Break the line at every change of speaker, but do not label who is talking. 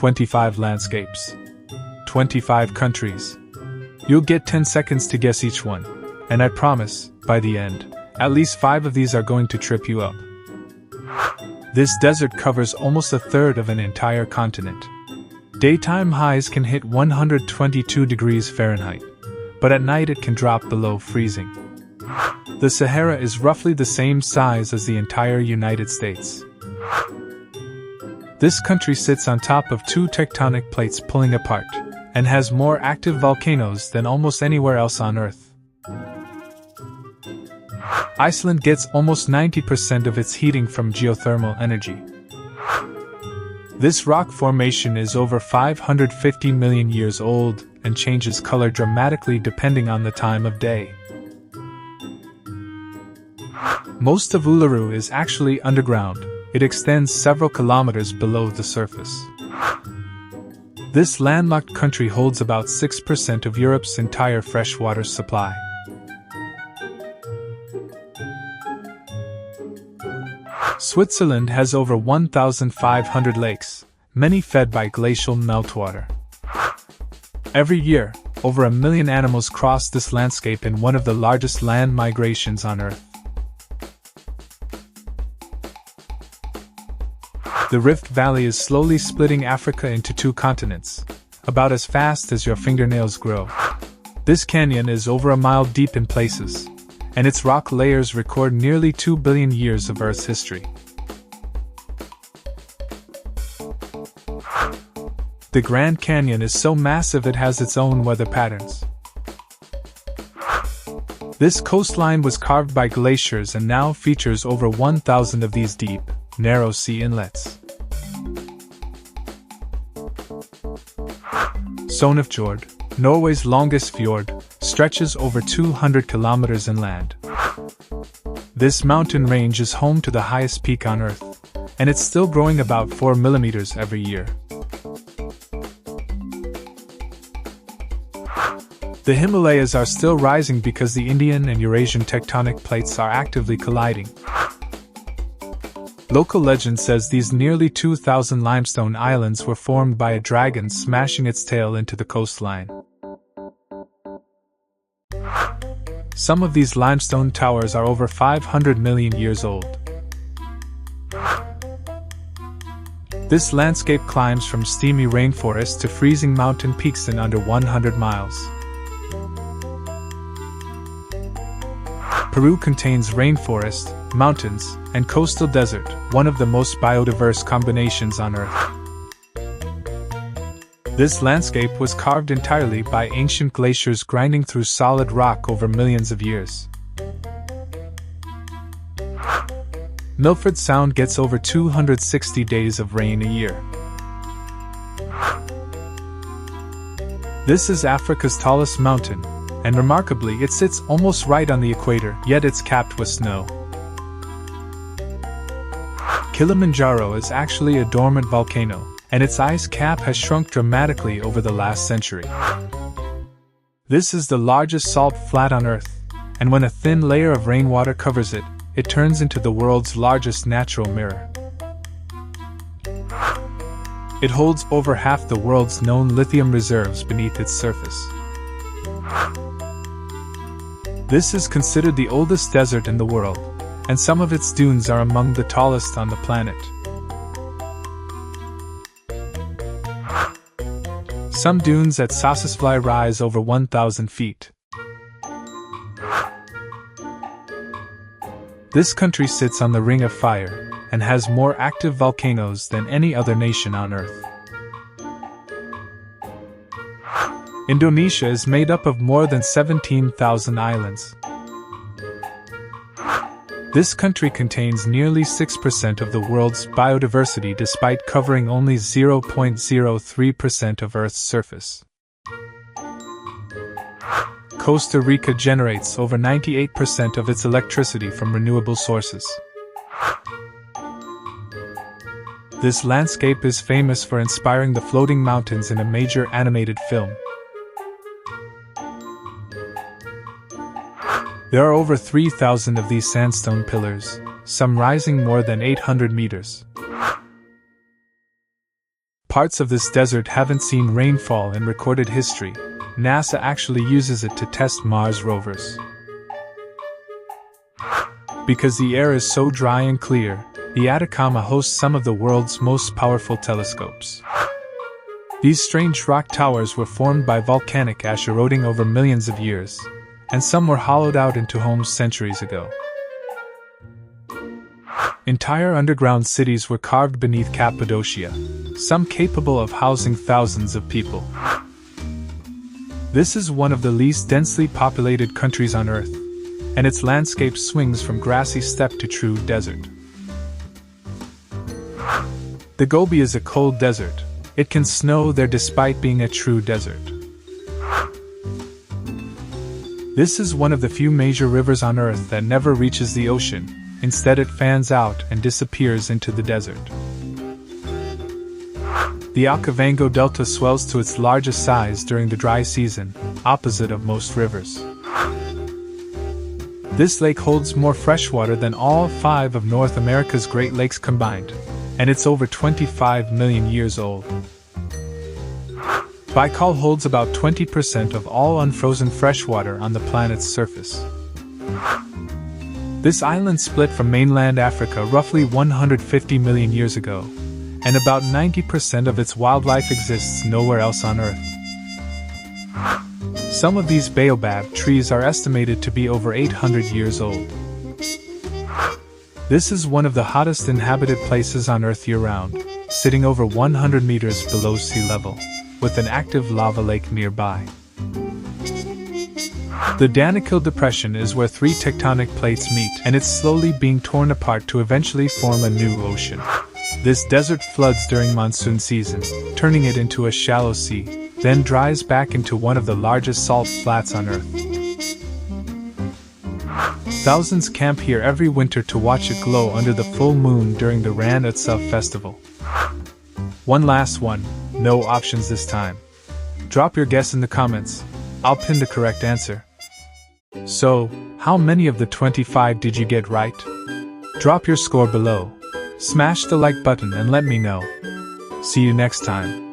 25 landscapes. 25 countries. You'll get 10 seconds to guess each one, and I promise, by the end, at least 5 of these are going to trip you up. This desert covers almost a third of an entire continent. Daytime highs can hit 122 degrees Fahrenheit, but at night it can drop below freezing. The Sahara is roughly the same size as the entire United States. This country sits on top of 2 tectonic plates pulling apart, and has more active volcanoes than almost anywhere else on Earth. Iceland gets almost 90% of its heating from geothermal energy. This rock formation is over 550 million years old and changes color dramatically depending on the time of day. Most of Uluru is actually underground. It extends several kilometers below the surface. This landlocked country holds about 6% of Europe's entire freshwater supply. Switzerland has over 1,500 lakes, many fed by glacial meltwater. Every year, over 1 million animals cross this landscape in one of the largest land migrations on Earth. The Rift Valley is slowly splitting Africa into 2 continents, about as fast as your fingernails grow. This canyon is over a mile deep in places, and its rock layers record nearly 2 billion years of Earth's history. The Grand Canyon is so massive it has its own weather patterns. This coastline was carved by glaciers and now features over 1,000 of these deep, narrow sea inlets. Sognefjord, Norway's longest fjord, stretches over 200 kilometers inland. This mountain range is home to the highest peak on Earth, and it's still growing about 4 millimeters every year. The Himalayas are still rising because the Indian and Eurasian tectonic plates are actively colliding. Local legend says these nearly 2,000 limestone islands were formed by a dragon smashing its tail into the coastline. Some of these limestone towers are over 500 million years old. This landscape climbs from steamy rainforest to freezing mountain peaks in under 100 miles. Peru contains rainforest, mountains, and coastal desert, one of the most biodiverse combinations on Earth. This landscape was carved entirely by ancient glaciers grinding through solid rock over millions of years. Milford Sound gets over 260 days of rain a year. This is Africa's tallest mountain, and remarkably it sits almost right on the equator, yet it's capped with snow. Kilimanjaro is actually a dormant volcano, and its ice cap has shrunk dramatically over the last century. This is the largest salt flat on Earth, and when a thin layer of rainwater covers it, it turns into the world's largest natural mirror. It holds over half the world's known lithium reserves beneath its surface. This is considered the oldest desert in the world, and some of its dunes are among the tallest on the planet. Some dunes at Sossusvlei rise over 1,000 feet. This country sits on the Ring of Fire, and has more active volcanoes than any other nation on Earth. Indonesia is made up of more than 17,000 islands. This country contains nearly 6% of the world's biodiversity despite covering only 0.03% of Earth's surface. Costa Rica generates over 98% of its electricity from renewable sources. This landscape is famous for inspiring the floating mountains in a major animated film. There are over 3,000 of these sandstone pillars, some rising more than 800 meters. parts of this desert haven't seen rainfall in recorded history, NASA actually uses it to test Mars rovers. Because the air is so dry and clear, the Atacama hosts some of the world's most powerful telescopes. These strange rock towers were formed by volcanic ash eroding over millions of years, and some were hollowed out into homes centuries ago. Entire underground cities were carved beneath Cappadocia, some capable of housing thousands of people. This is one of the least densely populated countries on Earth, and its landscape swings from grassy steppe to true desert. The Gobi is a cold desert. It can snow there despite being a true desert. This is one of the few major rivers on Earth that never reaches the ocean. Instead, it fans out and disappears into the desert. The Okavango Delta swells to its largest size during the dry season, opposite of most rivers. This lake holds more freshwater than all 5 of North America's Great Lakes combined, and it's over 25 million years old. Baikal holds about 20% of all unfrozen freshwater on the planet's surface. This island split from mainland Africa roughly 150 million years ago, and about 90% of its wildlife exists nowhere else on Earth. Some of these baobab trees are estimated to be over 800 years old. This is one of the hottest inhabited places on Earth year-round, sitting over 100 meters below sea level, with an active lava lake nearby. The Danakil Depression is where 3 tectonic plates meet, and it's slowly being torn apart to eventually form a new ocean. This desert floods during monsoon season, turning it into a shallow sea, then dries back into one of the largest salt flats on Earth. Thousands camp here every winter to watch it glow under the full moon during the Ran Utsav festival. One last one, no options this time. Drop your guess in the comments. I'll pin the correct answer. So, how many of the 25 did you get right? Drop your score below. Smash the like button and let me know. See you next time.